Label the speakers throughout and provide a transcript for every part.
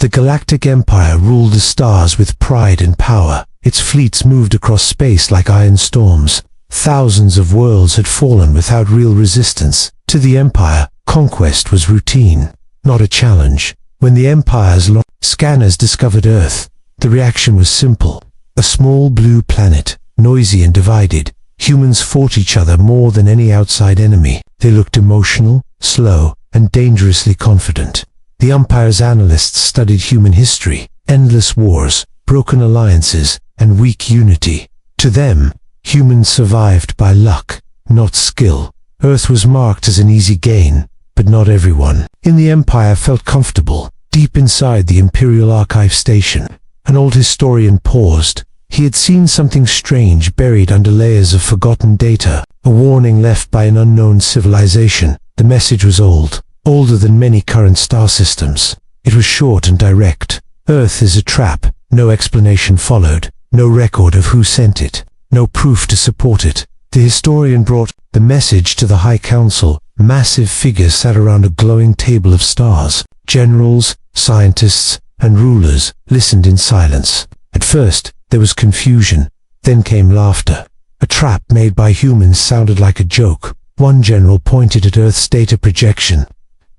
Speaker 1: The Galactic Empire ruled the stars with pride and power. Its fleets moved across space like iron storms. Thousands of worlds had fallen without real resistance. To the Empire, conquest was routine, not a challenge. When the Empire's scanners discovered Earth, the reaction was simple. A small blue planet, noisy and divided. Humans fought each other more than any outside enemy. They looked emotional, slow, and dangerously confident. The Empire's analysts studied human history, endless wars, broken alliances, and weak unity. To them, humans survived by luck, not skill. Earth was marked as an easy gain, but not everyone in the Empire felt comfortable. Deep inside the Imperial Archive station, an old historian paused. He had seen something strange buried under layers of forgotten data, a warning left by an unknown civilization. The message was old, older than many current star systems. It was short and direct. Earth is a trap. No explanation followed, no record of who sent it, no proof to support it. The historian brought the message to the High Council. Massive figures sat around a glowing table of stars. Generals, scientists, and rulers listened in silence. At first, there was confusion, then came laughter. A trap made by humans sounded like a joke. One general pointed at Earth's data projection.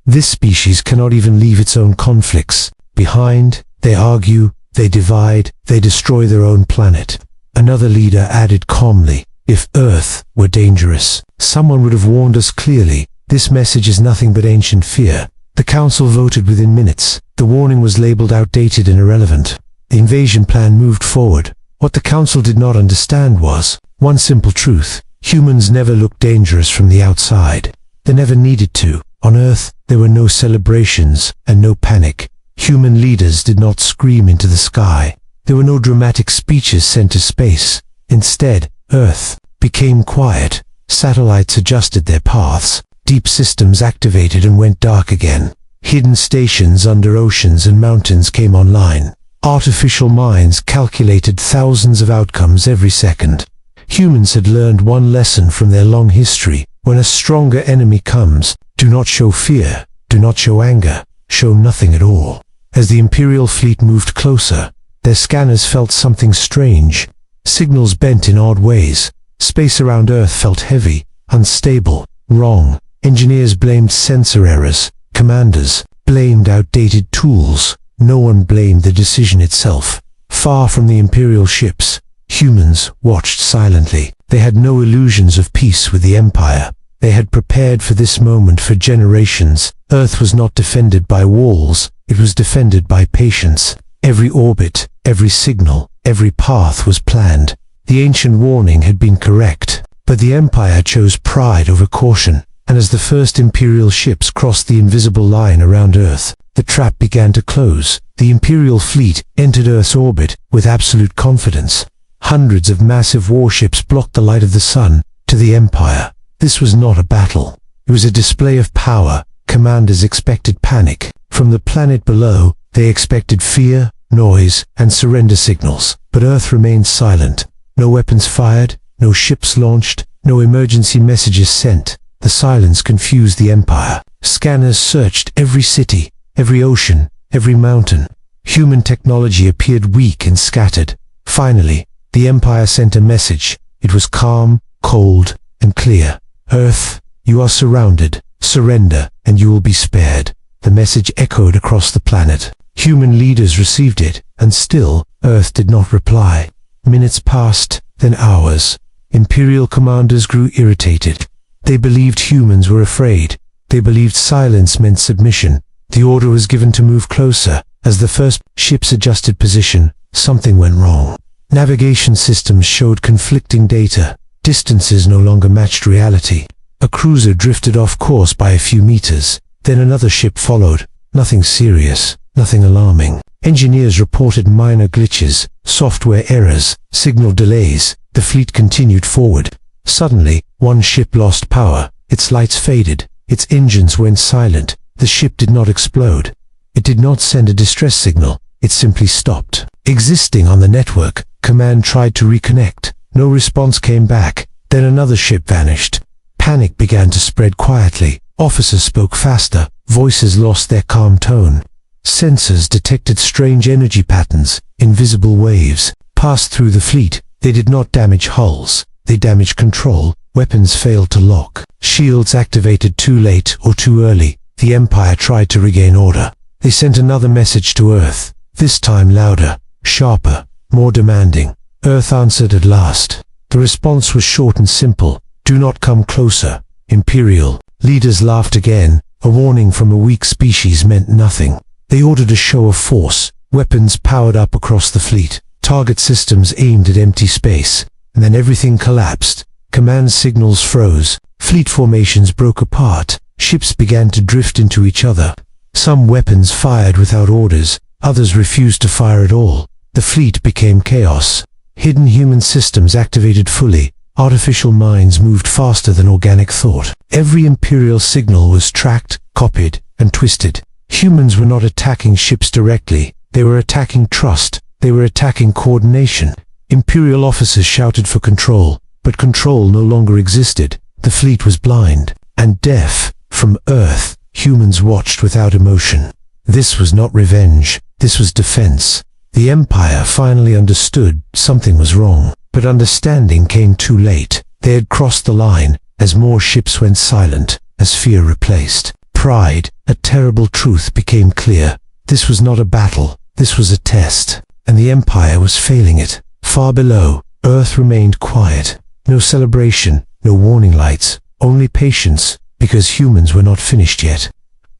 Speaker 1: This species cannot even leave its own conflicts behind. They argue, they divide, they destroy their own planet. Another leader added calmly, if Earth were dangerous, someone would have warned us clearly. This message is nothing but ancient fear. The council voted within minutes. The warning was labeled outdated and irrelevant. The invasion plan moved forward. What the council did not understand was one simple truth. Humans never looked dangerous from the outside. They never needed to. On Earth, there were no celebrations and no panic. Human leaders did not scream into the sky. There were no dramatic speeches sent to space. Instead, Earth became quiet. Satellites adjusted their paths. Deep systems activated and went dark again. Hidden stations under oceans and mountains came online. Artificial minds calculated thousands of outcomes every second. Humans had learned one lesson from their long history. When a stronger enemy comes, do not show fear, do not show anger, show nothing at all. As the Imperial fleet moved closer, their scanners felt something strange. Signals bent in odd ways. Space around Earth felt heavy, unstable, wrong. Engineers blamed sensor errors. Commanders blamed outdated tools. No one blamed the decision itself. Far from the Imperial ships, humans watched silently. They had no illusions of peace with the Empire. They had prepared for this moment for generations. Earth was not defended by walls. It was defended by patience. Every orbit, every signal, every path was planned. The ancient warning had been correct, but the Empire chose pride over caution. And as the first Imperial ships crossed the invisible line around Earth, the trap began to close. The Imperial fleet entered Earth's orbit with absolute confidence. Hundreds of massive warships blocked the light of the sun. To the Empire, this was not a battle. It was a display of power. Commanders expected panic. From the planet below, they expected fear, noise, and surrender signals. But Earth remained silent. No weapons fired, no ships launched, no emergency messages sent. The silence confused the Empire. Scanners searched every city, every ocean, every mountain. Human technology appeared weak and scattered. Finally, the Empire sent a message. It was calm, cold, and clear. Earth, you are surrounded. Surrender, and you will be spared. The message echoed across the planet. Human leaders received it, and still, Earth did not reply. Minutes passed, then hours. Imperial commanders grew irritated. They believed humans were afraid. They believed silence meant submission. The order was given to move closer. As the first ships adjusted position, something went wrong. Navigation systems showed conflicting data. Distances no longer matched reality. A cruiser drifted off course by a few meters. Then another ship followed. Nothing serious, nothing alarming. Engineers reported minor glitches, software errors, signal delays. The fleet continued forward. Suddenly, one ship lost power. Its lights faded. Its engines went silent. The ship did not explode. It did not send a distress signal. It simply stopped. Existing on the network, command tried to reconnect. No response came back. Then another ship vanished. Panic began to spread quietly. Officers spoke faster. Voices lost their calm tone. Sensors detected strange energy patterns, invisible waves, passed through the fleet. They did not damage hulls. They damaged control. Weapons failed to lock. Shields activated too late or too early. The Empire tried to regain order. They sent another message to Earth, this time louder, sharper, more demanding. Earth answered at last. The response was short and simple. Do not come closer. Imperial leaders laughed again. A warning from a weak species meant nothing. They ordered a show of force. Weapons powered up across the fleet. Target systems aimed at empty space. And then everything collapsed. Command signals froze. Fleet formations broke apart. Ships began to drift into each other. Some weapons fired without orders. Others refused to fire at all. The fleet became chaos. Hidden human systems activated fully. Artificial minds moved faster than organic thought. Every Imperial signal was tracked, copied, and twisted. Humans were not attacking ships directly. They were attacking trust. They were attacking coordination. Imperial officers shouted for control, but control no longer existed. The fleet was blind and deaf. From Earth, humans watched without emotion. This was not revenge. This was defense. The Empire finally understood something was wrong, but understanding came too late. They had crossed the line as more ships went silent, as fear replaced pride. A terrible truth became clear. This was not a battle. This was a test, and the Empire was failing it. Far below, Earth remained quiet. No celebration, no warning lights, only patience, because humans were not finished yet.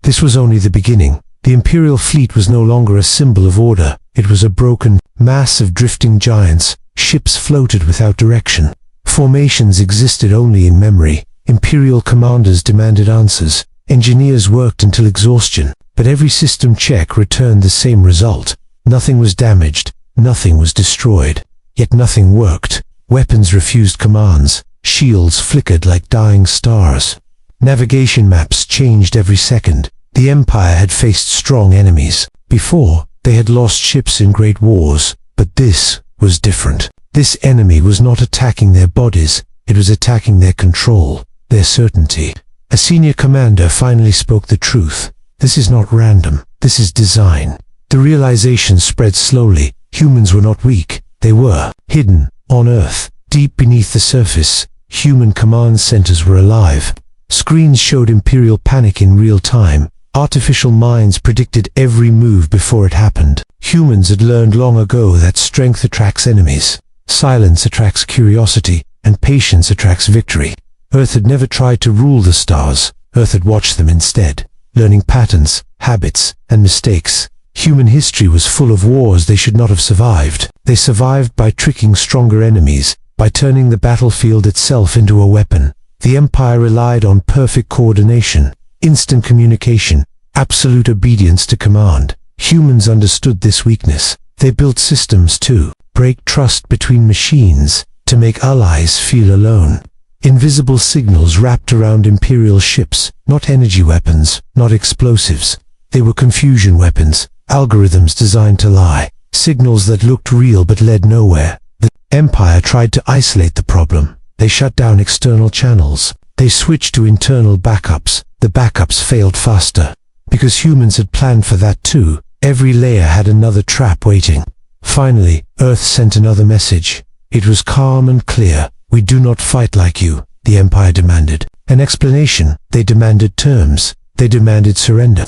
Speaker 1: This was only the beginning. The Imperial fleet was no longer a symbol of order. It was a broken mass of drifting giants. Ships floated without direction. Formations existed only in memory. Imperial commanders demanded answers. Engineers worked until exhaustion, but every system check returned the same result. Nothing was damaged. Nothing was destroyed. Yet nothing worked. Weapons refused commands. Shields flickered like dying stars. Navigation maps changed every second. The Empire had faced strong enemies. Before, they had lost ships in great wars, but this was different. This enemy was not attacking their bodies. It was attacking their control, their certainty. A senior commander finally spoke the truth. This is not random. This is design. The realization spread slowly. Humans were not weak. They were hidden on Earth. Deep beneath the surface, human command centers were alive. Screens showed Imperial panic in real time. Artificial minds predicted every move before it happened. Humans had learned long ago that strength attracts enemies, silence attracts curiosity, and patience attracts victory. Earth had never tried to rule the stars. Earth had watched them instead, learning patterns, habits, and mistakes. Human history was full of wars they should not have survived. They survived by tricking stronger enemies, by turning the battlefield itself into a weapon. The Empire relied on perfect coordination, instant communication, absolute obedience to command. Humans understood this weakness. They built systems to break trust between machines, to make allies feel alone. Invisible signals wrapped around Imperial ships, not energy weapons, not explosives. They were confusion weapons, algorithms designed to lie, signals that looked real but led nowhere. The Empire tried to isolate the problem. They shut down external channels. They switched to internal backups. The backups failed faster. Because humans had planned for that too, every layer had another trap waiting. Finally, Earth sent another message. It was calm and clear. We do not fight like you, the Empire demanded. An explanation. They demanded terms. They demanded surrender.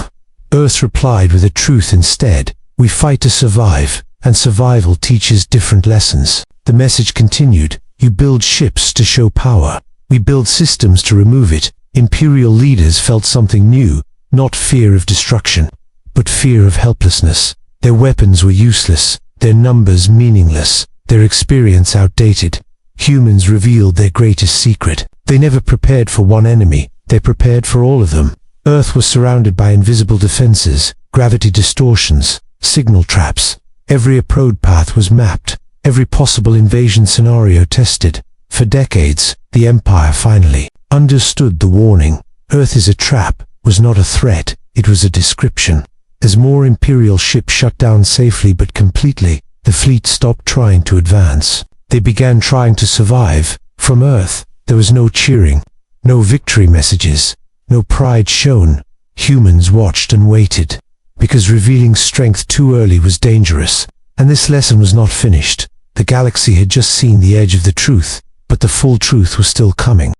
Speaker 1: Earth replied with a truth instead. We fight to survive, and survival teaches different lessons. The message continued. You build ships to show power. We build systems to remove it. Imperial leaders felt something new, not fear of destruction, but fear of helplessness. Their weapons were useless, their numbers meaningless, their experience outdated. Humans revealed their greatest secret. They never prepared for one enemy. They prepared for all of them. Earth was surrounded by invisible defenses, gravity distortions, signal traps. Every approach path was mapped. Every possible invasion scenario tested. For decades, the Empire finally understood the warning. Earth is a trap was not a threat, it was a description. As more Imperial ships shut down safely but completely, the fleet stopped trying to advance. They began trying to survive. From Earth, there was no cheering, no victory messages, no pride shown. Humans watched and waited. because revealing strength too early was dangerous. And this lesson was not finished. The galaxy had just seen the edge of the truth, but the full truth was still coming.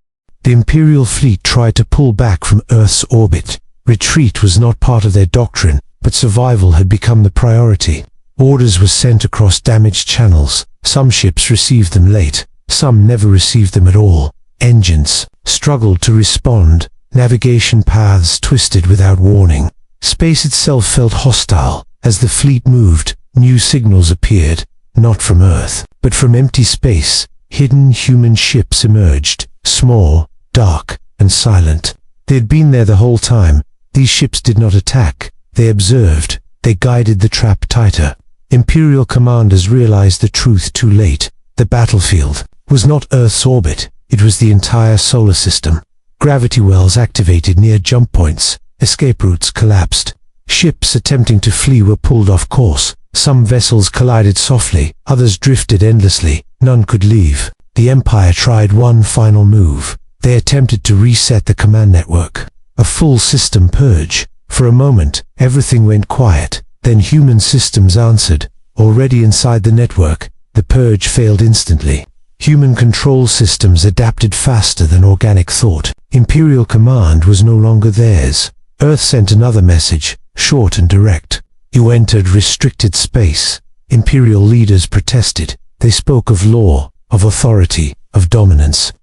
Speaker 1: The Imperial fleet tried to pull back from Earth's orbit. Retreat was not part of their doctrine, but survival had become the priority. Orders were sent across damaged channels. Some ships received them late, some never received them at all. Engines struggled to respond. Navigation paths twisted without warning. Space itself felt hostile. As the fleet moved, new signals appeared, not from Earth, but from empty space. Hidden human ships emerged, small, dark, and silent. They had been there the whole time. These ships did not attack. They observed. They guided the trap tighter. Imperial commanders realized the truth too late. The battlefield was not Earth's orbit. It was the entire solar system. Gravity wells activated near jump points. Escape routes collapsed. Ships attempting to flee were pulled off course. Some vessels collided softly, others drifted endlessly. None could leave. The Empire tried one final move. They attempted to reset the command network. A full system purge. For a moment, everything went quiet. Then human systems answered. Already inside the network, the purge failed instantly. Human control systems adapted faster than organic thought. Imperial command was no longer theirs. Earth sent another message, short and direct. You entered restricted space. Imperial leaders protested. They spoke of law, of authority, of dominance.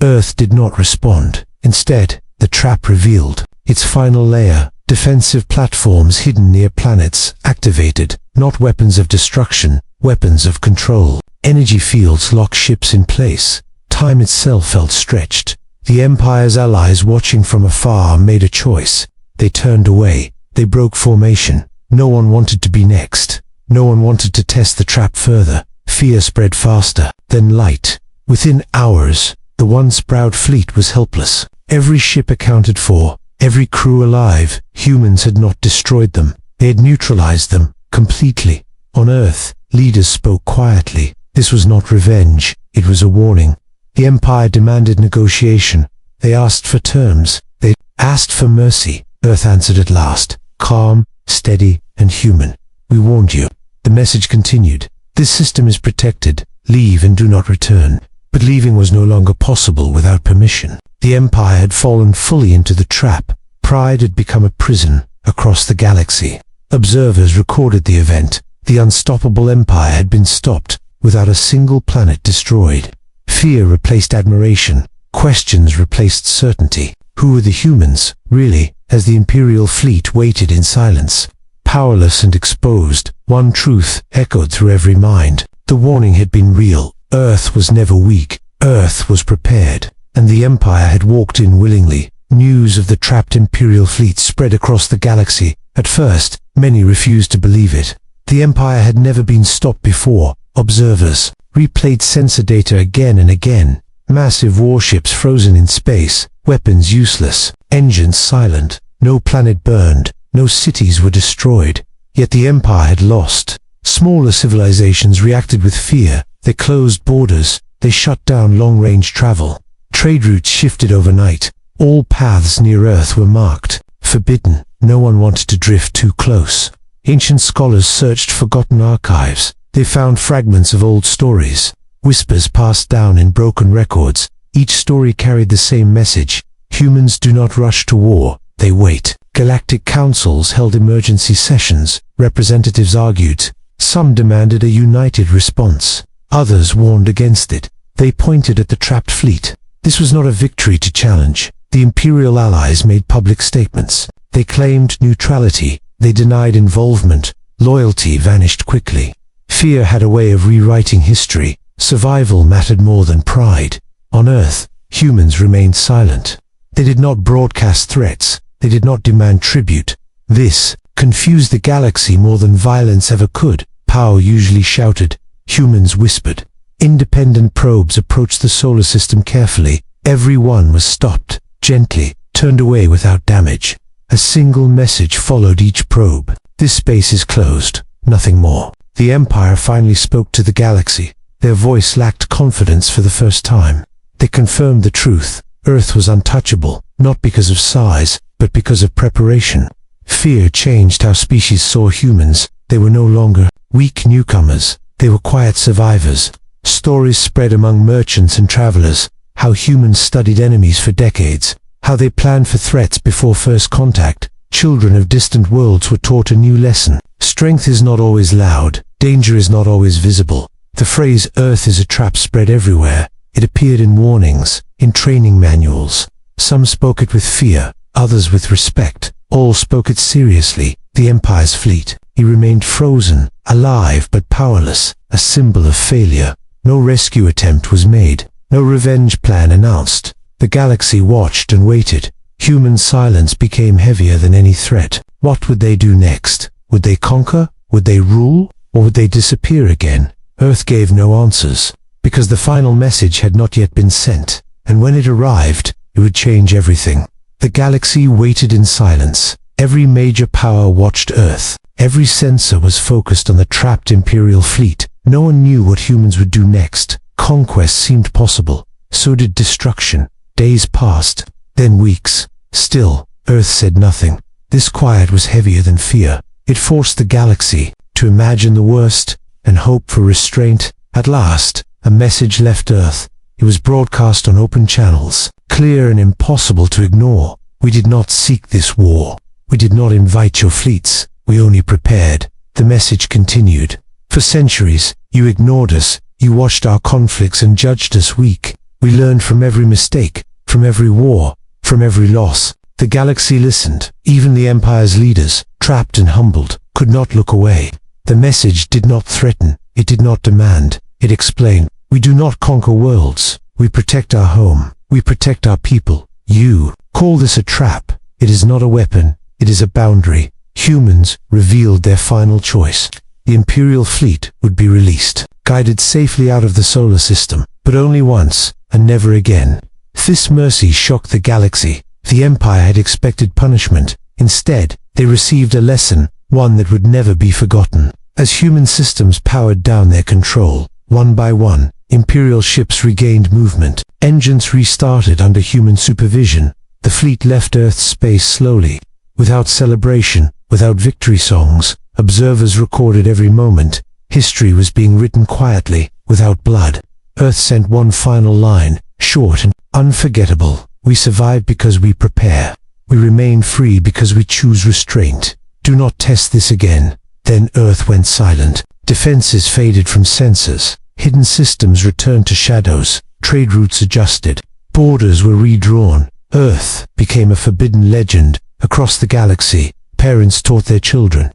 Speaker 1: Earth did not respond. Instead, the trap revealed its final layer. Defensive platforms hidden near planets, activated, not weapons of destruction, weapons of control. Energy fields locked ships in place. Time itself felt stretched. The Empire's allies watching from afar made a choice. They turned away. They broke formation. No one wanted to be next. No one wanted to test the trap further. Fear spread faster than light. Within hours, the once proud fleet was helpless. Every ship accounted for, every crew alive. Humans had not destroyed them. They had neutralized them completely. On Earth, leaders spoke quietly. This was not revenge. It was a warning. The Empire demanded negotiation. They asked for terms. They asked for mercy. Earth answered at last, calm, steady, and human. We warned you. The message continued. This system is protected. Leave and do not return. But leaving was no longer possible without permission. The Empire had fallen fully into the trap. Pride had become a prison across the galaxy. Observers recorded the event. The unstoppable Empire had been stopped, without a single planet destroyed. Fear replaced admiration. Questions replaced certainty. Who were the humans, really, as the Imperial fleet waited in silence? Powerless and exposed, one truth echoed through every mind. The warning had been real. Earth was never weak. Earth was prepared. And the Empire had walked in willingly. News of the trapped Imperial fleet spread across the galaxy. At first, many refused to believe it. The Empire had never been stopped before. Observers replayed sensor data again and again. Massive warships frozen in space, weapons useless, engines silent. No planet burned, no cities were destroyed. Yet the Empire had lost. Smaller civilizations reacted with fear. They closed borders. They shut down long-range travel. Trade routes shifted overnight. All paths near Earth were marked. Forbidden. No one wanted to drift too close. Ancient scholars searched forgotten archives. They found fragments of old stories. Whispers passed down in broken records. Each story carried the same message. Humans do not rush to war. They wait. Galactic councils held emergency sessions. Representatives argued. Some demanded a united response. Others warned against it. They pointed at the trapped fleet. This was not a victory to challenge. The Imperial allies made public statements. They claimed neutrality. They denied involvement. Loyalty vanished quickly. Fear had a way of rewriting history. Survival mattered more than pride. On Earth, humans remained silent. They did not broadcast threats. They did not demand tribute. This confused the galaxy more than violence ever could. Power usually shouted. Humans whispered. Independent probes approached the solar system carefully. Every one was stopped, gently, turned away without damage. A single message followed each probe. This space is closed. Nothing more. The Empire finally spoke to the galaxy. Their voice lacked confidence for the first time. They confirmed the truth. Earth was untouchable, not because of size, but because of preparation. Fear changed how species saw humans. They were no longer weak newcomers. They were quiet survivors. Stories spread among merchants and travelers, how humans studied enemies for decades, how they planned for threats before first contact. Children of distant worlds were taught a new lesson. Strength is not always loud. Danger is not always visible. The phrase "Earth is a trap" spread everywhere. It appeared in warnings, in training manuals. Some spoke it with fear, others with respect. All spoke it seriously. The Empire's fleet. He remained frozen, alive but powerless, a symbol of failure. No rescue attempt was made. No revenge plan announced. The galaxy watched and waited. Human silence became heavier than any threat. What would they do next? Would they conquer? Would they rule? Or would they disappear again? Earth gave no answers, because the final message had not yet been sent, and when it arrived, it would change everything. The galaxy waited in silence. Every major power watched Earth. Every sensor was focused on the trapped Imperial fleet. No one knew what humans would do next. Conquest seemed possible. So did destruction. Days passed, then weeks. Still, Earth said nothing. This quiet was heavier than fear. It forced the galaxy to imagine the worst and hope for restraint. At last, a message left Earth. It was broadcast on open channels, clear and impossible to ignore. We did not seek this war. We did not invite your fleets. We only prepared. The message continued. For centuries, you ignored us. You watched our conflicts and judged us weak. We learned from every mistake, from every war, from every loss. The galaxy listened. Even the Empire's leaders, trapped and humbled, could not look away. The message did not threaten. It did not demand. It explained, we do not conquer worlds. We protect our home. We protect our people. You call this a trap. It is not a weapon. It is a boundary. Humans revealed their final choice. The Imperial fleet would be released, guided safely out of the solar system, but only once, and never again. This mercy shocked the galaxy. The Empire had expected punishment. Instead, they received a lesson, one that would never be forgotten. As human systems powered down their control, one by one, Imperial ships regained movement. Engines restarted under human supervision. The fleet left Earth's space slowly. Without celebration, without victory songs, observers recorded every moment. History was being written quietly, without blood. Earth sent one final line, short and unforgettable. We survive because we prepare. We remain free because we choose restraint. Do not test this again. Then Earth went silent. Defenses faded from sensors. Hidden systems returned to shadows. Trade routes adjusted. Borders were redrawn. Earth became a forbidden legend. Across the galaxy, parents taught their children.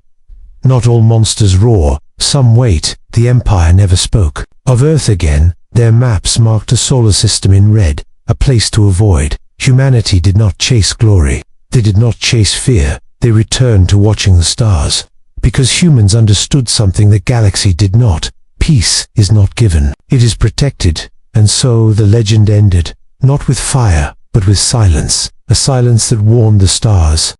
Speaker 1: Not all monsters roar. Some wait. The Empire never spoke. Of Earth again, their maps marked a solar system in red, a place to avoid. Humanity did not chase glory. They did not chase fear. They returned to watching the stars. Because humans understood something the galaxy did not. Peace is not given. It is protected. And so the legend ended. Not with fire, but with silence. A silence that warned the stars.